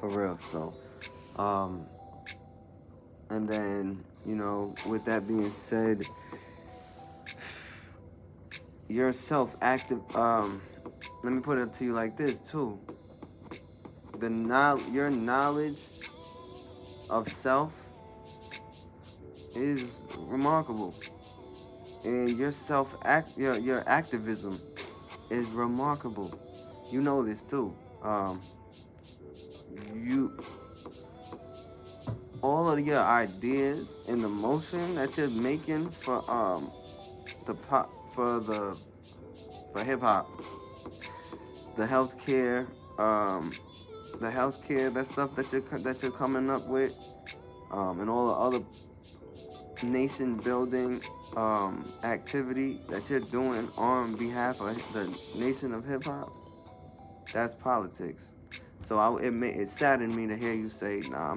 for real. So, um, and then with that being said, your self active. Let me put it to you like this too: your knowledge of self is remarkable, and your activism is remarkable. You know this too. You all of your ideas and the motion that you're making the pop for hip hop, the healthcare, um, that stuff that you're coming up with, and all the other nation building activity that you're doing on behalf of the nation of hip hop, that's politics. So it saddened me to hear you say, "Nah,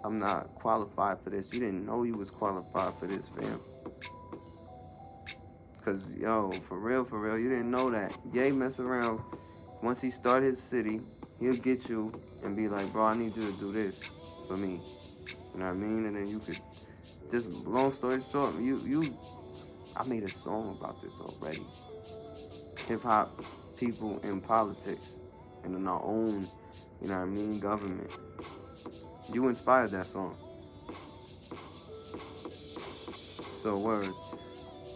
I'm not qualified for this." You didn't know you was qualified for this, fam. Cause for real, you didn't know that. Ye mess around. Once he start his city, he'll get you and be like, "Bro, I need you to do this for me." You know what I mean? And then you could just long story short, I made a song about this already. Hip hop, people in politics, and in our own, government. You inspired that song. So word,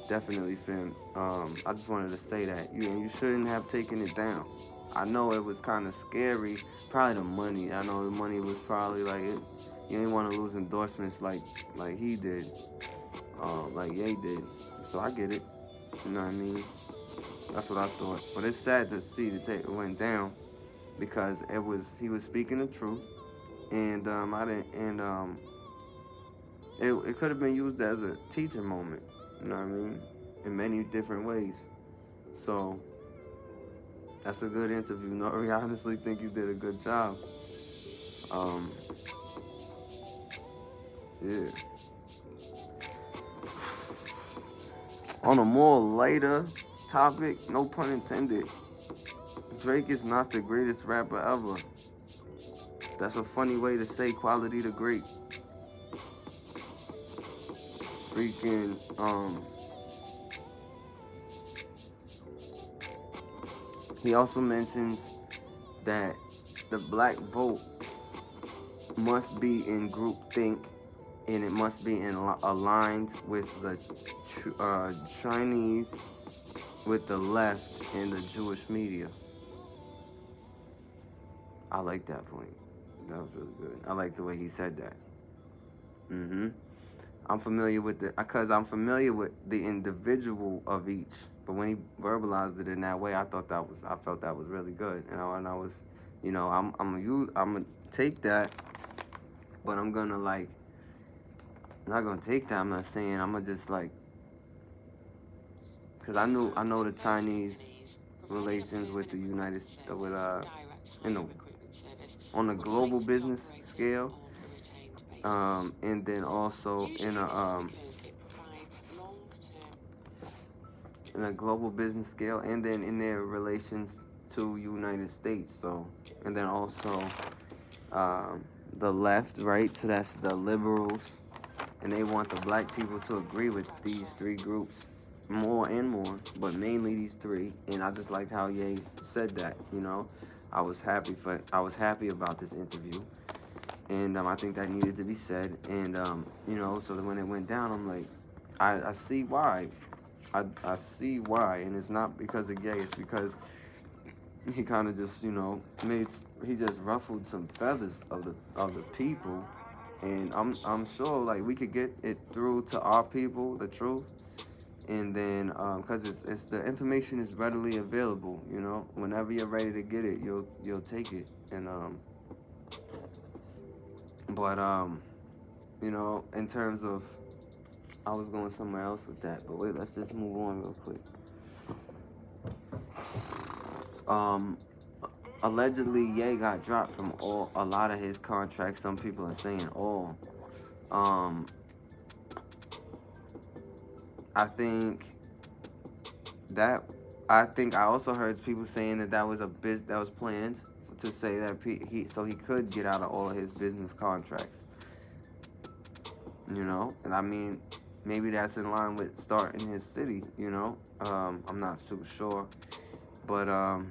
definitely, fam. I just wanted to say that you shouldn't have taken it down. I know it was kind of scary. Probably the money. I know the money was probably like it. You didn't want to lose endorsements like he did, like Ye did. So I get it. You know what I mean? That's what I thought. But it's sad to see that it went down because he was speaking the truth, and I didn't and it could have been used as a teaching moment. You know what I mean? In many different ways. So that's a good interview. No, I honestly think you did a good job. Um, yeah. On a more lighter topic, no pun intended, Drake is not the greatest rapper ever. That's a funny way to say quality to great. Freaking, he also mentions that the black vote must be in groupthink and it must be aligned with the Chinese, with the left, and the Jewish media. I like that point. That was really good. I like the way he said that. Mm-hmm. I'm familiar with the individual of each. But when he verbalized it in that way, I felt that was really good. And I was, I'm gonna take that, but I'm gonna not gonna take that. I'm not saying I'm gonna just because I know the Chinese relations with the with in the on a global business scale, and then also in a global business scale, and then in their relations to United States. So, and then also the left, right? So that's the liberals, and they want the black people to agree with these three groups more and more, but mainly these three. And I just liked how Ye said that. I was happy about this interview, and I think that needed to be said. And so that when it went down, I'm like, I see why. I see why, and it's not because of Ye. It's because he kind of just he just ruffled some feathers of the people, and I'm sure like we could get it through to our people the truth, and then because it's the information is readily available. Whenever you're ready to get it, you'll take it. And but in terms of, I was going somewhere else with that, but wait, let's just move on real quick. um Allegedly, Ye got dropped from a lot of his contracts. Some people are saying all. um I think that I also heard people saying that that was planned to say that he could get out of all of his business contracts. And I mean, maybe that's in line with starting his city. I'm not super sure, but I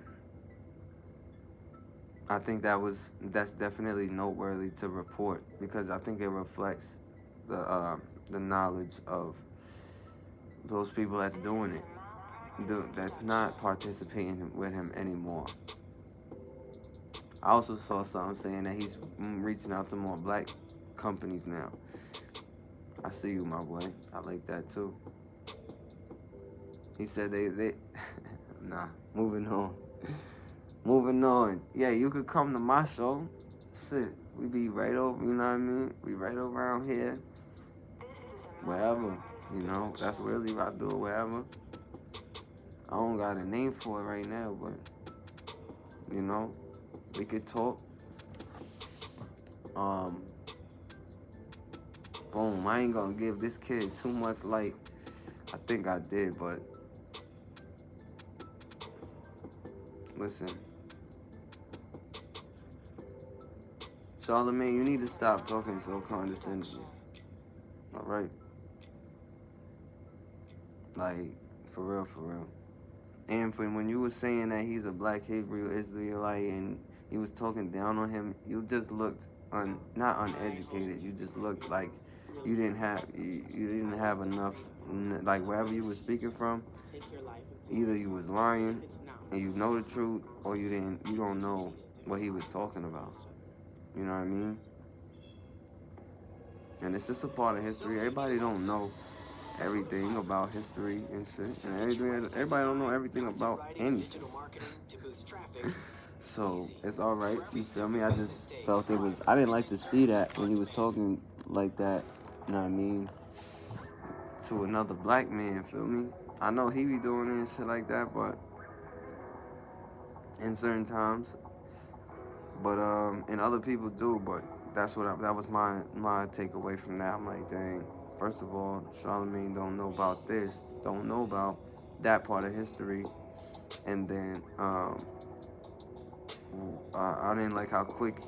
think that's definitely noteworthy to report because I think it reflects the knowledge of those people that's doing it, that's not participating with him anymore. I also saw something saying that he's reaching out to more black companies now. I see you, my boy. I like that too. He said they nah. Moving on. Moving on. Yeah, you could come to my show. Shit, we be right over. You know what I mean? We right around here. Wherever. That's really what I do. Wherever. I don't got a name for it right now, but we could talk. Boom. I ain't gonna give this kid too much light. I think I did, but listen. Charlamagne, you need to stop talking so condescendingly. Alright? Like, for real. And when you were saying that he's a black Hebrew Israelite and you was talking down on him, you just looked not uneducated. You just looked like you didn't have enough. Like wherever you were speaking from, either you was lying and you know the truth, or you don't know what he was talking about. You know what I mean? And it's just a part of history. Everybody don't know everything about history and shit, and everybody don't know everything about anything. So it's all right. You feel me? I just felt I didn't like to see that when he was talking like that. You know what I mean? To another black man. Feel me? I know he be doing it and shit like that, but in certain times. But and other people do. But that was my takeaway from that. I'm like, dang. First of all, Charlamagne don't know about this. Don't know about that part of history. And then I didn't like how quick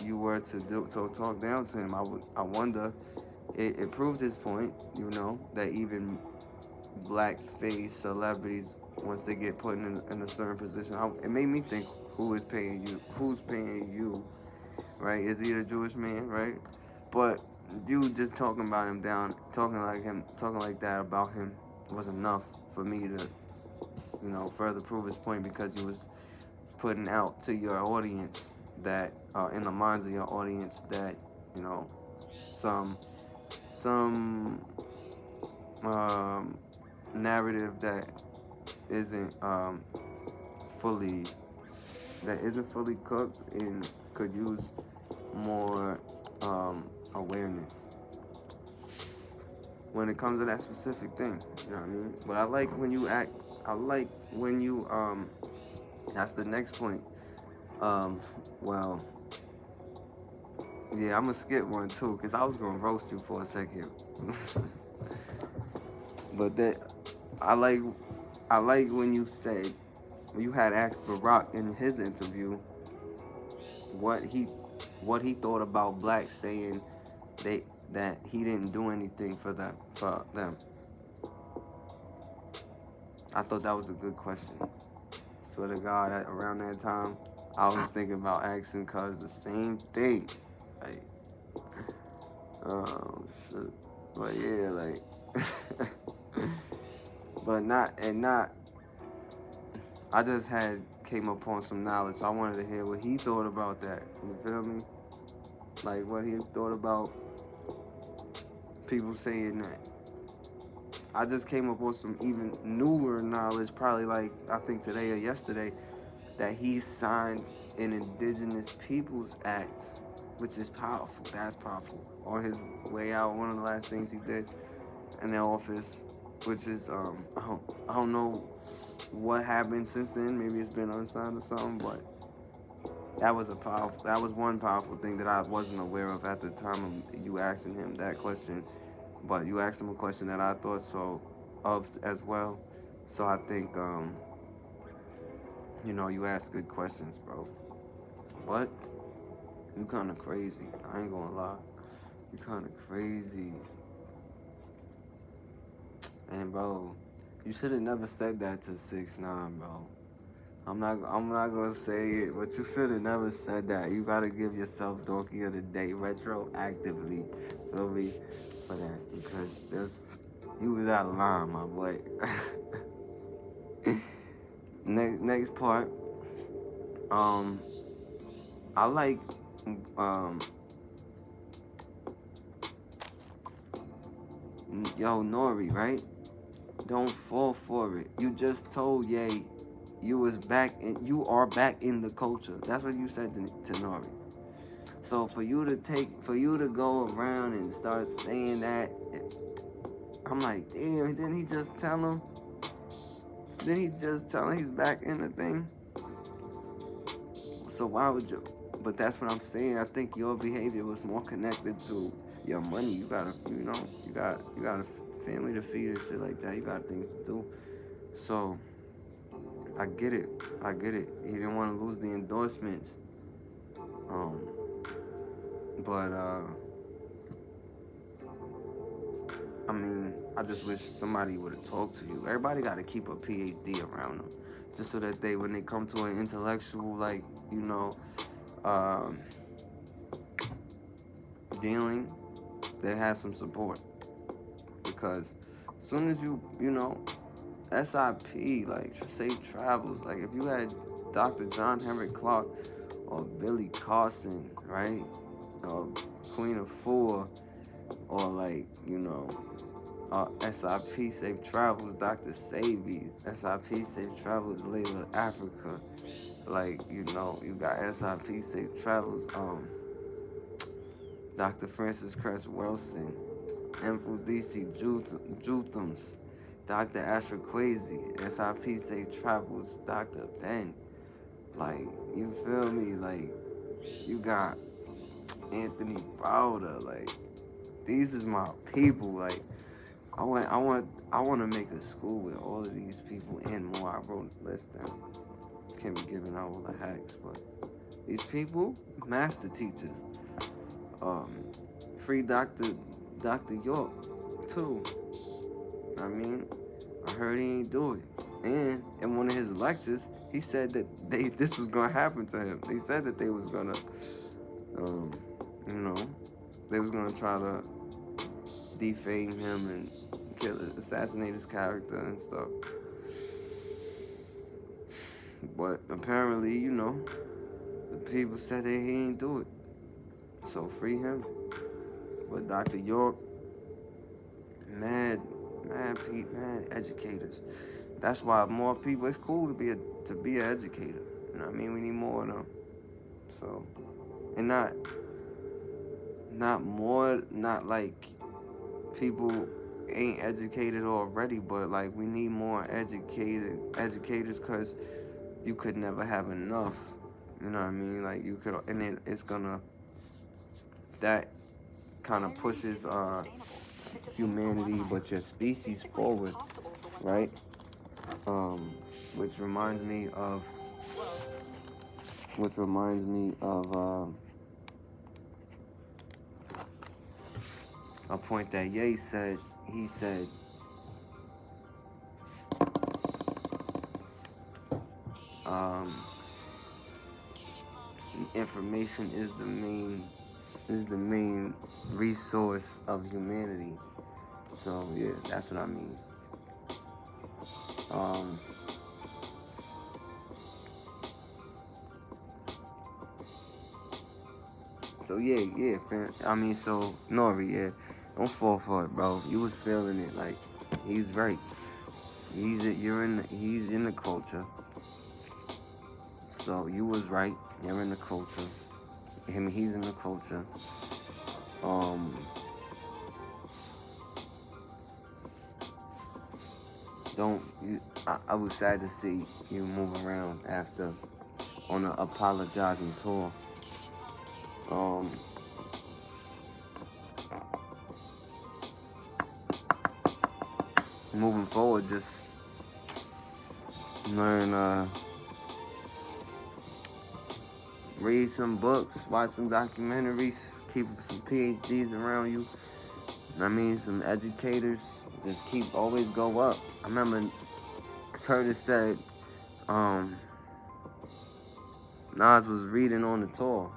you were to talk down to him. I wonder. It proved his point, that even black face celebrities, once they get put in a certain position, it made me think, who's paying you? Who's paying you? Right? Is he a Jewish man? Right? But you just talking about him down, talking like that about him was enough for me to, further prove his point, because he was putting out to your audience that, in the minds of your audience, that, some narrative that isn't fully cooked and could use more awareness when it comes to that specific thing. You know what I mean? But I like when you act. I like when you That's the next point. Well, yeah, I'm gonna skip one too, cause I was gonna roast you for a second. But that I like when you had asked Barack in his interview what he thought about blacks saying that he didn't do anything for them. I thought that was a good question. Swear to God, around that time, I was thinking about asking cuz the same thing. Like, oh shit. But yeah, like, but not. I just came upon some knowledge, so I wanted to hear what he thought about that. You feel me? Like what he thought about people saying that. I just came up with some even newer knowledge, probably like I think today or yesterday, that he signed an Indigenous Peoples Act, which is powerful. That's powerful. On his way out, one of the last things he did in the office, which is I don't know what happened since then. Maybe it's been unsigned or something, but that was one powerful thing that I wasn't aware of at the time of you asking him that question. But you asked him a question that I thought so of as well. So I think you ask good questions, bro. But you kind of crazy. I ain't gonna lie. You kind of crazy. And bro, you should have never said that to 6ix9ine, bro. I'm not gonna say it, but you should have never said that. You gotta give yourself Donkey of the Day retroactively, feel me, for that, because you was out of line, my boy. Next part. Um, I like um, yo Nori, right? Don't fall for it. You just told Ye you are back in the culture. That's what you said to Nori. So for you to go around and start saying that, I'm like, damn, didn't he just tell him? Didn't he just tell him he's back in the thing? So why would you? But that's what I'm saying. I think your behavior was more connected to your money. You got a family to feed and shit like that. You got things to do. So I get it. He didn't want to lose the endorsements. Um, but I mean, I just wish somebody would have talked to you. Everybody got to keep a PhD around them, just so that when they come to an intellectual, like, um, dealing, they have some support. Because as soon as SIP, like, Safe Travels, like, if you had Dr. John Henrik Clark or Billy Carson, right, or Queen of Four, or like, SIP Safe Travels, Dr. Savy, SIP Safe Travels, Layla Africa, like, you got SIP Safe Travels, Dr. Francis Cress Wilson, Mfudisi Juthams, Dr. Asher Kwesi, SIP Safe Travels, Dr. Ben, like, you feel me, like, you got Anthony Browder, like, these is my people, like, I want to make a school with all of these people and more. I wrote a list down. Can't be giving out all the hacks, but these people, master teachers. Free Dr. York too. I mean, I heard he ain't do it. And in one of his lectures, he said that this was gonna happen to him. They said that they was gonna, they was gonna try to defame him and assassinate his character and stuff. But apparently, the people said that he ain't do it. So free him. But Dr. York, mad educators. That's why more people. It's cool to be an educator. You know what I mean? We need more of them. So, and not like people ain't educated already, but like we need more educators, because you could never have enough. You know what I mean? Like you could, and it's gonna, that kind of pushes humanity, but your species forward, right? Which reminds me of a point that Ye said. He said, information is the main resource of humanity. So yeah, that's what I mean. So yeah, fam. I mean, so Nori, yeah, don't fall for it, bro. You was feeling it, like he's right. He's in the culture. So you was right. You're in the culture. He's in the culture. I was sad to see you move around after on an apologizing tour. Moving forward, just learn read some books, watch some documentaries, keep some PhDs around you. I mean, some educators. Just keep always go up. I remember Curtis said, Nas was reading on the tour,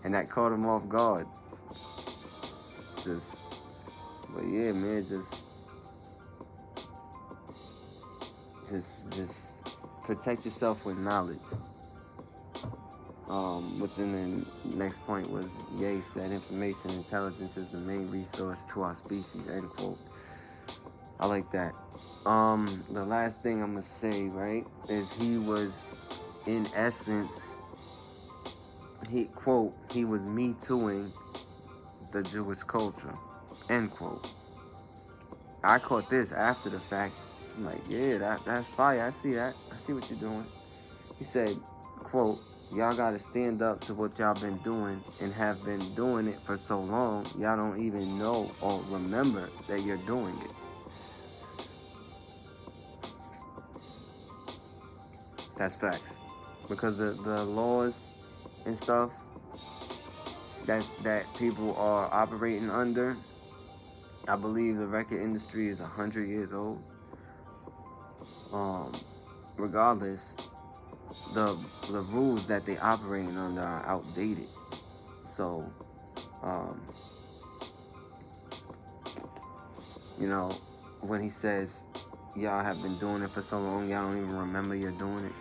and that caught him off guard. But yeah, man, just protect yourself with knowledge. Which in the next point was Ye said, information intelligence is the main resource to our species, end quote. I like that. The last thing I'm gonna say, right, is he was, in essence, he was me tooing the Jewish culture, end quote. I caught this after the fact. I'm like, yeah, that's fire. I see that. I see what you're doing. He said, quote, y'all gotta stand up to what y'all been doing and have been doing it for so long, y'all don't even know or remember that you're doing it. That's facts. Because the laws and stuff that people are operating under, I believe the record industry is 100 years old. Regardless, the rules that they operating under are outdated. So, when he says, y'all have been doing it for so long, y'all don't even remember you're doing it,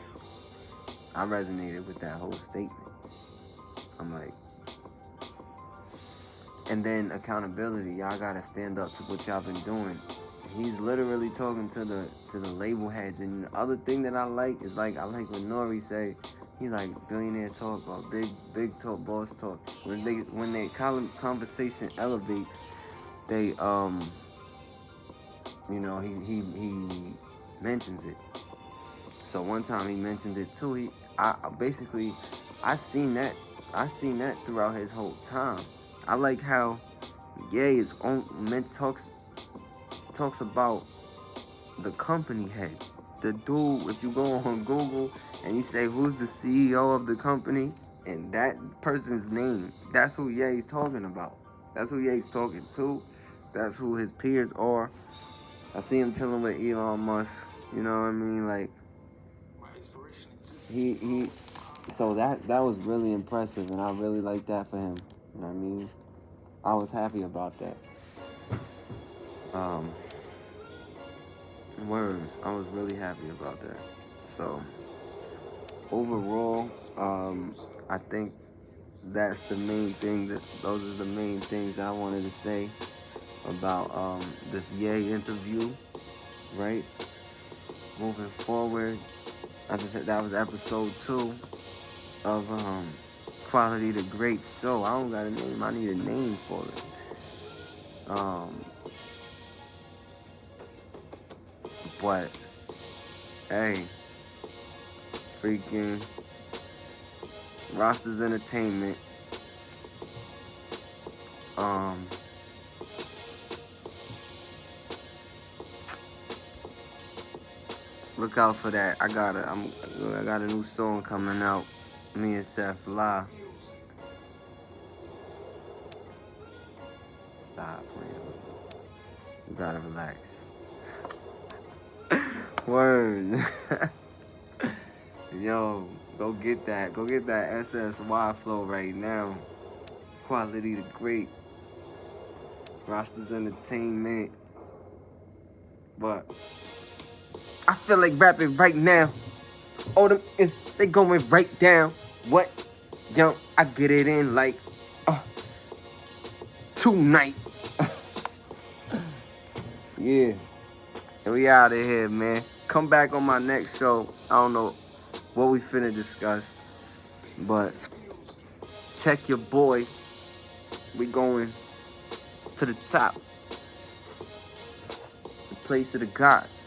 I resonated with that whole statement. I'm like, and then accountability, y'all gotta stand up to what y'all been doing. He's literally talking to the label heads. And the other thing that I like is, like, I like when Nori say, he's like billionaire talk or big talk, boss talk. When they conversation elevates, they he mentions it. So one time he mentioned it too. I seen that throughout his whole time. I like how Ye is talks about the company head. The dude, if you go on Google and you say who's the CEO of the company and that person's name, that's who Ye's talking about. That's who Ye's talking to. That's who his peers are. I see him chilling with Elon Musk. You know what I mean? Like, he so that was really impressive, and I really like that for him. You know what I mean? I was happy about that. Word, I was really happy about that. So overall, I think that's the main thing. Those are the main things that I wanted to say about this Ye interview, right? Moving forward, as I said, that was episode 2 of Quality the Great Show. I don't got a name. I need a name for it. But hey, freaking Rosters Entertainment. Look out for that. I got a new song coming out. Me and Chef La. Stop playing. You gotta relax. Word. Yo, go get that SSY flow right now. Quality the Great. Rosters Entertainment. But I feel like rapping right now. All them they going right down. What? Yo, I get it in like tonight. Yeah. And we out of here, man. Come back on my next show. I don't know what we finna discuss, but check your boy. We going to the top. The place of the gods.